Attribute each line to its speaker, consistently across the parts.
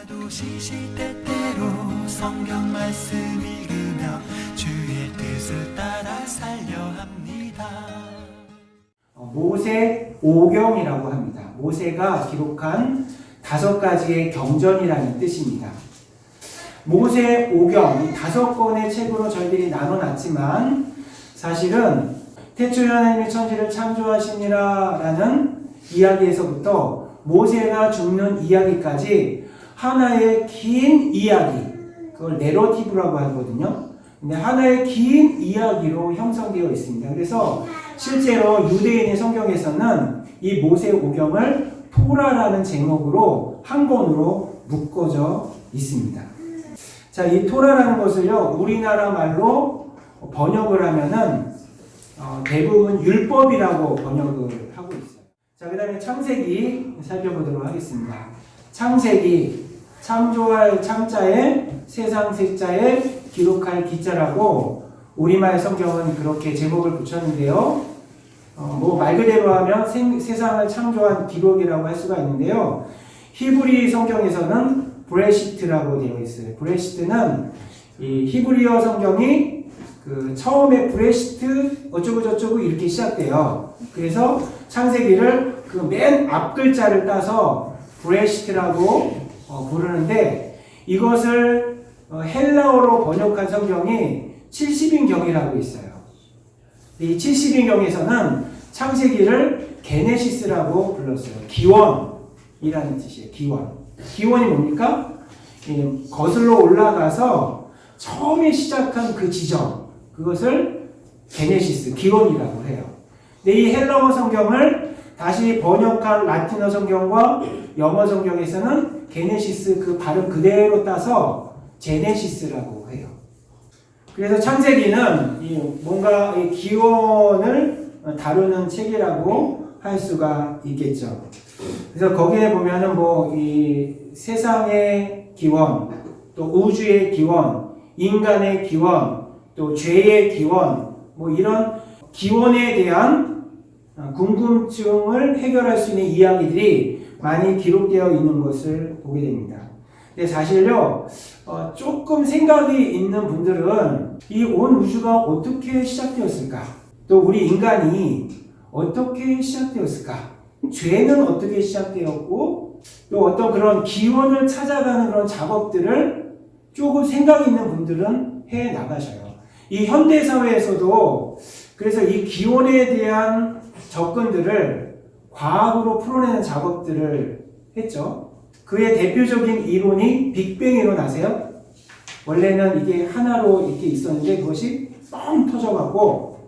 Speaker 1: 밤마다 시시때때로 성경 말씀 읽으며 주의 뜻을 따라 살려 합니다.
Speaker 2: 모세 오경이라고 합니다. 모세가 기록한 5가지의 경전이라는 뜻입니다. 모세 오경, 이 5권의 책으로 저희들이 나눠놨지만 사실은 태초에 하나님이 천지를 창조하시니라 라는 이야기에서부터 모세가 죽는 이야기까지 하나의 긴 이야기, 그걸 내러티브라고 하거든요. 근데 하나의 긴 이야기로 형성되어 있습니다. 그래서 실제로 유대인의 성경에서는 이 모세 오경을 토라라는 제목으로 한 권으로 묶어져 있습니다. 자, 이 토라라는 것을요, 우리나라 말로 번역을 하면은 대부분 율법이라고 번역을 하고 있어요. 자, 그 다음에 창세기 살펴보도록 하겠습니다. 창세기, 창조할 창자에 세상 세자에 기록할 기자라고 우리말 성경은 그렇게 제목을 붙였는데요. 말 그대로 하면 세상을 창조한 기록이라고 할 수가 있는데요. 히브리 성경에서는 브레시트라고 되어 있어요. 브레시트는 이 히브리어 성경이 처음에 브레시트 어쩌고저쩌고 이렇게 시작돼요. 그래서 창세기를 그 맨 앞 글자를 따서 브레시트라고 부르는데 이것을 헬라어로 번역한 성경이 70인경이라고 있어요. 이 70인경에서는 창세기를 게네시스라고 불렀어요. 기원이라는 뜻이에요. 기원이 뭡니까? 거슬러 올라가서 처음에 시작한 그 지점, 그것을 게네시스, 기원이라고 해요. 근데 이 헬라어 성경을 다시 번역한 라틴어 성경과 영어 성경에서는 게네시스 그 발음 그대로 따서 제네시스라고 해요. 그래서 창세기는 뭔가 이 기원을 다루는 책이라고 할 수가 있겠죠. 그래서 거기에 보면은 이 세상의 기원, 또 우주의 기원, 인간의 기원, 또 죄의 기원, 이런 기원에 대한 궁금증을 해결할 수 있는 이야기들이 많이 기록되어 있는 것을 보게 됩니다. 근데 사실요, 조금 생각이 있는 분들은 이 온 우주가 어떻게 시작되었을까? 또 우리 인간이 어떻게 시작되었을까? 죄는 어떻게 시작되었고, 또 어떤 그런 기원을 찾아가는 그런 작업들을 조금 생각 있는 분들은 해 나가셔요. 이 현대사회에서도 그래서 이 기원에 대한 접근들을 과학으로 풀어내는 작업들을 했죠. 그의 대표적인 이론이 빅뱅 이론 아세요? 원래는 이게 하나로 이렇게 있었는데 그것이 뻥 터져갖고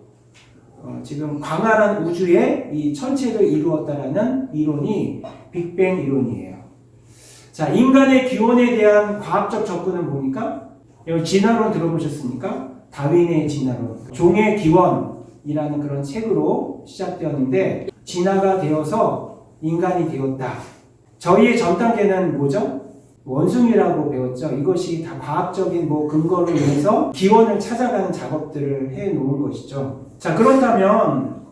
Speaker 2: 지금 광활한 우주에 이 천체를 이루었다라는 이론이 빅뱅 이론이에요. 자, 인간의 기원에 대한 과학적 접근은 뭡니까? 진화론 들어보셨습니까? 다윈의 진화론. 종의 기원이라는 그런 책으로 시작되었는데 진화가 되어서 인간이 되었다. 저희의 전 단계는 뭐죠? 원숭이라고 배웠죠. 이것이 다 과학적인 근거로 인해서 기원을 찾아가는 작업들을 해 놓은 것이죠. 자, 그렇다면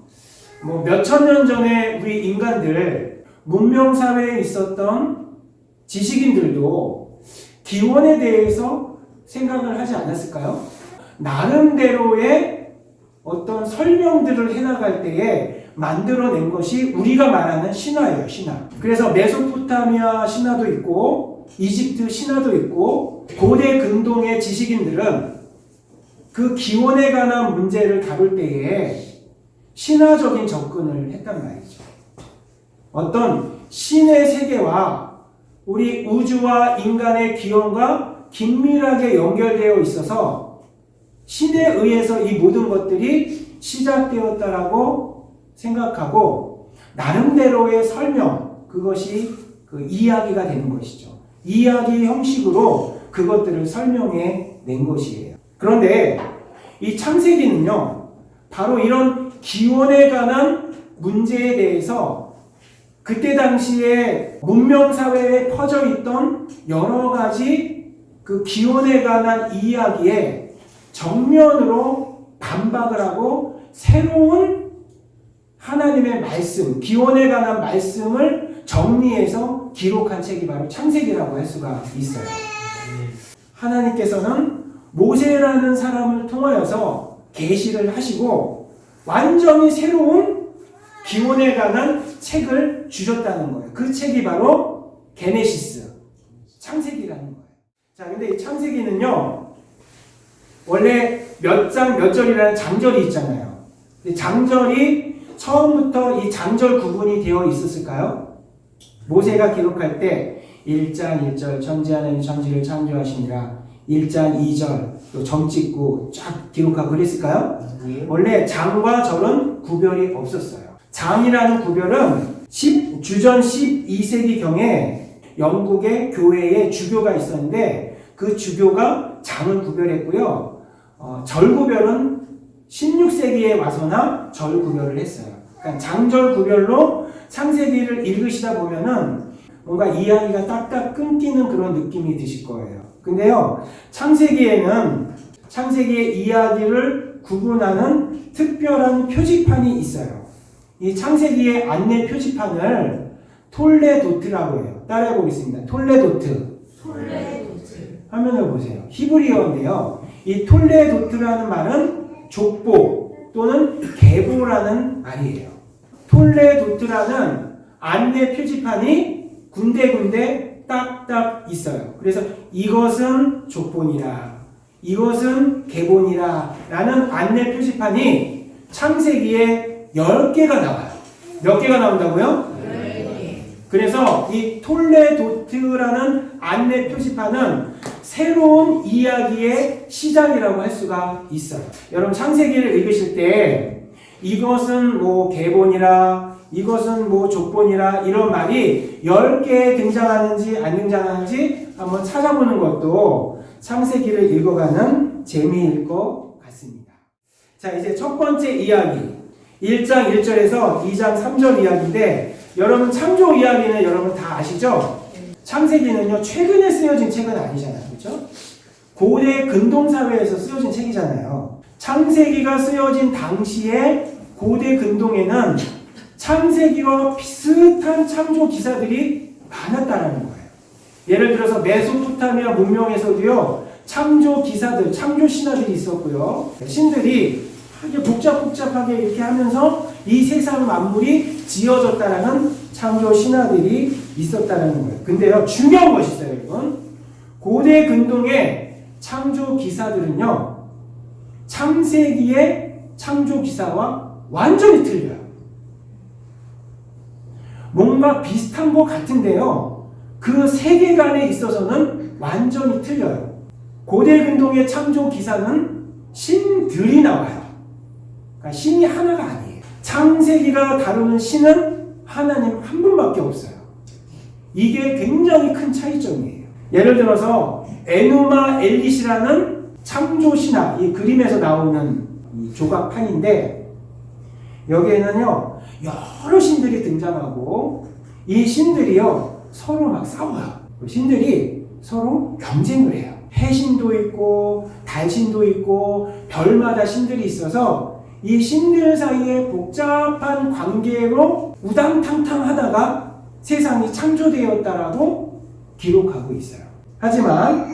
Speaker 2: 몇천 년 전에 우리 인간들 문명사회에 있었던 지식인들도 기원에 대해서 생각을 하지 않았을까요? 나름대로의 어떤 설명들을 해나갈 때에 만들어낸 것이 우리가 말하는 신화예요, 신화. 그래서 메소포타미아 신화도 있고 이집트 신화도 있고 고대 근동의 지식인들은 그 기원에 관한 문제를 다룰 때에 신화적인 접근을 했단 말이죠. 어떤 신의 세계와 우리 우주와 인간의 기원과 긴밀하게 연결되어 있어서 신에 의해서 이 모든 것들이 시작되었다라고 생각하고 나름대로의 설명, 그것이 그 이야기가 되는 것이죠. 이야기 형식으로 그것들을 설명해 낸 것이에요. 그런데 이 창세기는요, 바로 이런 기원에 관한 문제에 대해서 그때 당시에 문명사회에 퍼져 있던 여러 가지 그 기원에 관한 이야기에 정면으로 반박을 하고 새로운 하나님의 말씀, 기원에 관한 말씀을 정리해서 그대로 기록한 책이 바로 창세기라고 할 수가 있어요. 하나님께서는 모세라는 사람을 통하여서 계시를 하시고 완전히 새로운 기원에 관한 책을 주셨다는 거예요. 그 책이 바로 게네시스, 창세기라는 거예요. 자, 근데 이 창세기는요, 원래 몇 장 몇 절이라는 장절이 있잖아요. 근데 장절이 처음부터 이 장절 구분이 되어 있었을까요? 모세가 기록할 때 1장 1절 천지 하나님이 천지를 창조하시니라 1장 2절 또 점 찍고 쫙 기록하고 그랬을까요? 원래 장과 절은 구별이 없었어요. 장이라는 구별은 주전 12세기경에 영국의 교회에 주교가 있었는데 그 주교가 장을 구별했고요. 절 구별은 16세기에 와서나 절 구별을 했어요. 그러니까 장절 구별로 창세기를 읽으시다 보면은 뭔가 이야기가 딱딱 끊기는 그런 느낌이 드실 거예요. 근데요, 창세기의 이야기를 구분하는 특별한 표지판이 있어요. 이 창세기의 안내 표지판을 톨레도트라고 해요. 따라해 보겠습니다. 톨레도트. 화면을 보세요. 히브리어인데요. 이 톨레도트라는 말은 족보 또는 계보라는 말이에요. 톨레도트라는 안내 표지판이 군데군데 딱딱 있어요. 그래서 이것은 족본이라, 이것은 계본이라 라는 안내 표지판이 창세기에 10개가 나와요. 몇 개가 나온다고요? 그래서 이 톨레도트라는 안내 표지판은 새로운 이야기의 시작이라고 할 수가 있어요. 여러분 창세기를 읽으실 때 이것은 뭐 계본이라, 이것은 뭐 족본이라 이런 말이 10개 등장하는지 안 등장하는지 한번 찾아보는 것도 창세기를 읽어가는 재미일 것 같습니다. 자, 이제 첫 번째 이야기 1장 1절에서 2장 3절 이야기인데 여러분 창조 이야기는 여러분 다 아시죠? 창세기는요 최근에 쓰여진 책은 아니잖아요. 그렇죠? 고대 근동사회에서 쓰여진 책이잖아요. 창세기가 쓰여진 당시에 고대 근동에는 창세기와 비슷한 창조 기사들이 많았다라는 거예요. 예를 들어서 메소포타미아 문명에서도요 창조 기사들, 창조 신화들이 있었고요. 신들이 아주 복잡하게 이렇게 하면서 이 세상 만물이 지어졌다라는 창조 신화들이 있었다는 거예요. 근데요, 중요한 것이 있어요, 여러분. 고대 근동의 창조 기사들은요, 창세기의 창조 기사와 완전히 틀려요. 뭔가 비슷한 것 같은데요, 그 세계관에 있어서는 완전히 틀려요. 고대 근동의 창조 기사는 신들이 나와요. 그러니까 신이 하나가 아니에요. 창세기가 다루는 신은 하나님 한 분밖에 없어요. 이게 굉장히 큰 차이점이에요. 예를 들어서 에누마 엘릿이라는 창조 신화, 이 그림에서 나오는 이 조각판인데 여기에는요 여러 신들이 등장하고 이 신들이요 서로 막 싸워요. 신들이 서로 경쟁을 해요. 해신도 있고 달신도 있고 별마다 신들이 있어서 이 신들 사이에 복잡한 관계로 우당탕탕 하다가 세상이 창조되었다라고 기록하고 있어요. 하지만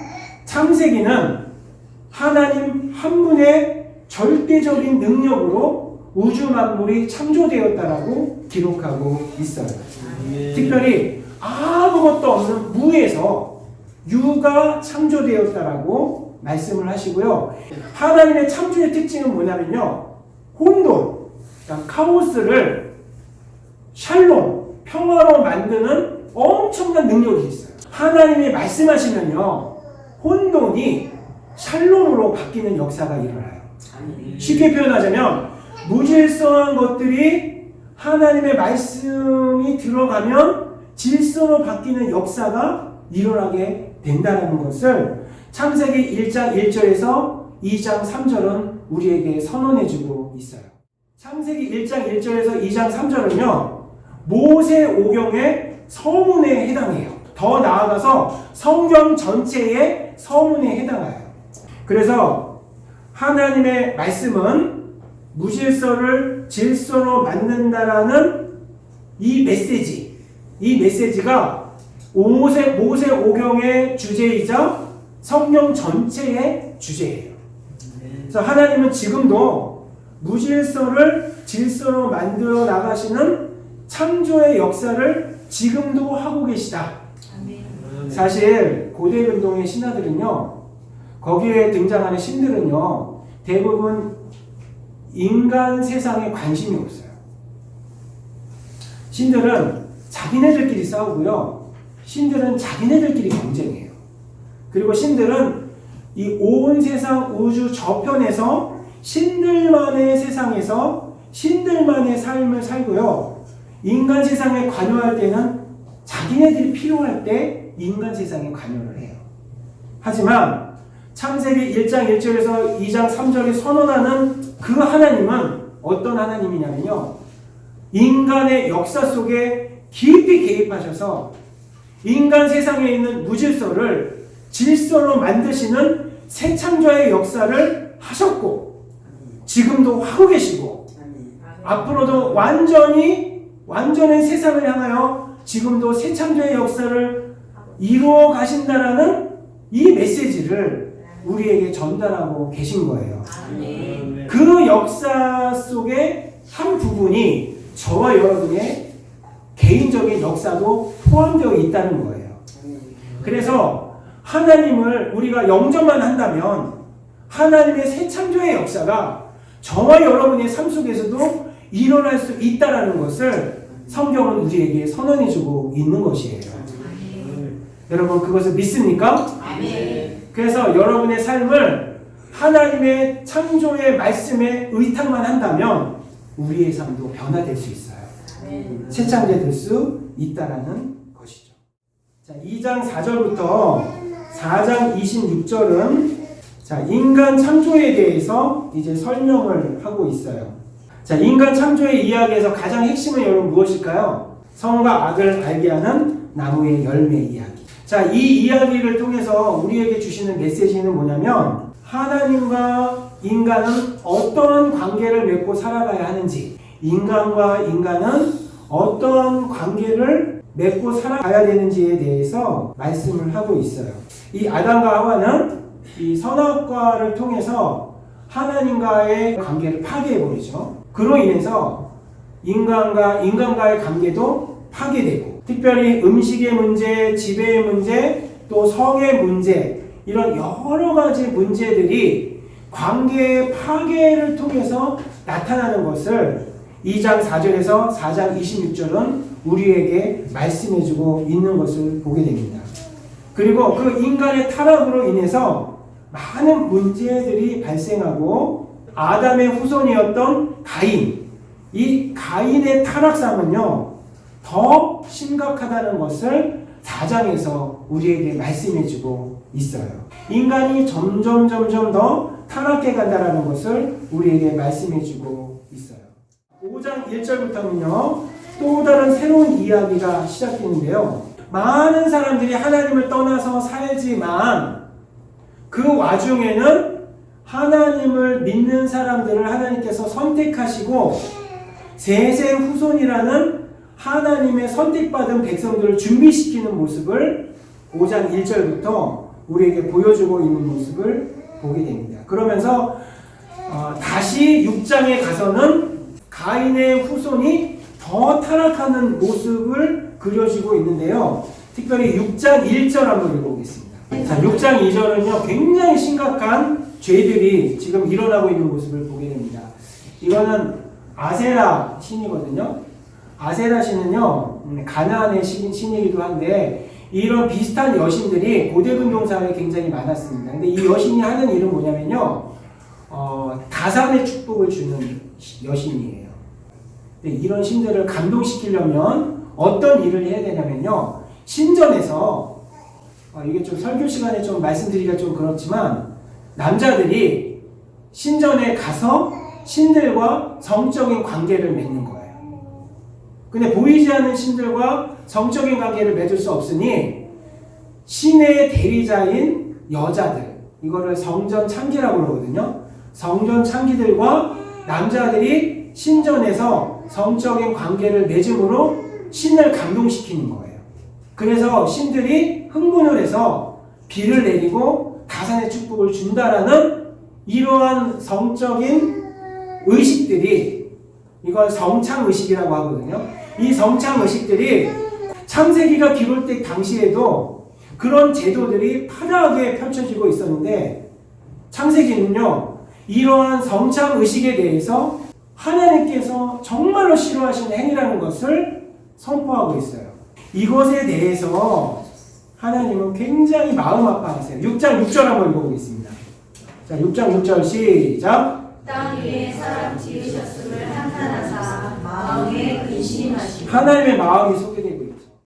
Speaker 2: 창세기는 하나님 한 분의 절대적인 능력으로 우주 만물이 창조되었다라고 기록하고 있어요. 특별히 아무것도 없는 무에서 유가 창조되었다라고 말씀을 하시고요. 하나님의 창조의 특징은 뭐냐면요. 혼돈, 그러니까 카오스를 샬롬, 평화로 만드는 엄청난 능력이 있어요. 하나님이 말씀하시면요. 혼돈이 샬롬으로 바뀌는 역사가 일어나요. 쉽게 표현하자면 무질서한 것들이 하나님의 말씀이 들어가면 질서로 바뀌는 역사가 일어나게 된다는 것을 창세기 1장 1절에서 2장 3절은 우리에게 선언해주고 있어요. 창세기 1장 1절에서 2장 3절은요. 모세 오경의 서문에 해당해요. 더 나아가서 성경 전체의 서문에 해당해요. 그래서 하나님의 말씀은 무질서를 질서로 만든다라는 이 메시지가 모세오경의 주제이자 성경 전체의 주제예요. 그래서 하나님은 지금도 무질서를 질서로 만들어 나가시는 창조의 역사를 지금도 하고 계시다. 사실 고대 근동의 신화들은요, 거기에 등장하는 신들은요, 대부분 인간 세상에 관심이 없어요. 신들은 자기네들끼리 싸우고요, 신들은 자기네들끼리 경쟁해요. 그리고 신들은 이 온 세상 우주 저편에서 신들만의 세상에서 신들만의 삶을 살고요, 인간 세상에 관여할 때는 자기네들이 필요할 때 인간 세상에 관여를 해요. 하지만 창세기 1장 1절에서 2장 3절에 선언하는 그 하나님은 어떤 하나님이냐면요, 인간의 역사 속에 깊이 개입하셔서 인간 세상에 있는 무질서를 질서로 만드시는 새 창조의 역사를 하셨고 지금도 하고 계시고 앞으로도 완전한 세상을 향하여 지금도 새 창조의 역사를 이루어 가신다라는 이 메시지를 우리에게 전달하고 계신 거예요. 그 역사 속에 한 부분이 저와 여러분의 개인적인 역사도 포함되어 있다는 거예요. 그래서 하나님을 우리가 영접만 한다면 하나님의 새 창조의 역사가 저와 여러분의 삶 속에서도 일어날 수 있다는 것을 성경은 우리에게 선언해주고 있는 것이에요. 여러분 그것을 믿습니까? 그래서 여러분의 삶을 하나님의 창조의 말씀에 의탁만 한다면 우리의 삶도 변화될 수 있어요. 새 창조될 수 있다는 것이죠. 자, 2장 4절부터 4장 26절은 자, 인간 창조에 대해서 이제 설명을 하고 있어요. 자, 인간 창조의 이야기에서 가장 핵심은 여러분 무엇일까요? 성과 악을 알게 하는 나무의 열매 이야기. 자, 이 이야기를 통해서 우리에게 주시는 메시지는 뭐냐면 하나님과 인간은 어떤 관계를 맺고 살아가야 하는지, 인간과 인간은 어떤 관계를 맺고 살아가야 되는지에 대해서 말씀을 하고 있어요. 이 아담과 하와는 이 선악과를 통해서 하나님과의 관계를 파괴해버리죠. 그로 인해서 인간과의 관계도 파괴되고, 특별히 음식의 문제, 지배의 문제, 또 성의 문제, 이런 여러 가지 문제들이 관계의 파괴를 통해서 나타나는 것을 2장 4절에서 4장 26절은 우리에게 말씀해주고 있는 것을 보게 됩니다. 그리고 그 인간의 타락으로 인해서 많은 문제들이 발생하고 아담의 후손이었던 가인, 이 가인의 타락상은요 더 심각하다는 것을 4장에서 우리에게 말씀해주고 있어요. 인간이 점점 더 타락해 간다는 것을 우리에게 말씀해주고 있어요. 5장 1절부터는요 또 다른 새로운 이야기가 시작되는데요, 많은 사람들이 하나님을 떠나서 살지만 그 와중에는 하나님을 믿는 사람들을 하나님께서 선택하시고 셋의 후손이라는 하나님의 선택받은 백성들을 준비시키는 모습을 5장 1절부터 우리에게 보여주고 있는 모습을 보게 됩니다. 그러면서 다시 6장에 가서는 가인의 후손이 더 타락하는 모습을 그려주고 있는데요, 특별히 6장 1절 한번 읽어보겠습니다. 자, 6장 2절은요 굉장히 심각한 죄들이 지금 일어나고 있는 모습을 보게 됩니다. 이거는 아세라 신이거든요. 아세라 신은요 가나안의 신이기도 한데 이런 비슷한 여신들이 고대 근동 사회에 굉장히 많았습니다. 근데 이 여신이 하는 일은 뭐냐면요 다산의 축복을 주는 여신이에요. 근데 이런 신들을 감동시키려면 어떤 일을 해야 되냐면요, 신전에서 이게 좀 설교 시간에 좀 말씀드리기가 좀 그렇지만 남자들이 신전에 가서 신들과 성적인 관계를 맺는 거예요. 근데 보이지 않는 신들과 성적인 관계를 맺을 수 없으니 신의 대리자인 여자들, 이거를 성전 창기라고 그러거든요. 성전 창기들과 남자들이 신전에서 성적인 관계를 맺음으로 신을 감동시키는 거예요. 그래서 신들이 흥분을 해서 비를 내리고 다산의 축복을 준다라는 이러한 성적인 의식들이, 이걸 성창의식이라고 하거든요. 이 성창의식들이 창세기가 기록될 당시에도 그런 제도들이 파다하게 펼쳐지고 있었는데, 창세기는요 이러한 성창의식에 대해서 하나님께서 정말로 싫어하시는 행위라는 것을 선포하고 있어요. 이것에 대해서 하나님은 굉장히 마음 아파하세요. 6장 6절 한번 읽어보겠습니다. 자, 6장 6절 시작.
Speaker 3: 땅 위에 사람 지으셨음을 한탄하사 마음에 근심하시고.
Speaker 2: 하나님의 마음이 소개되고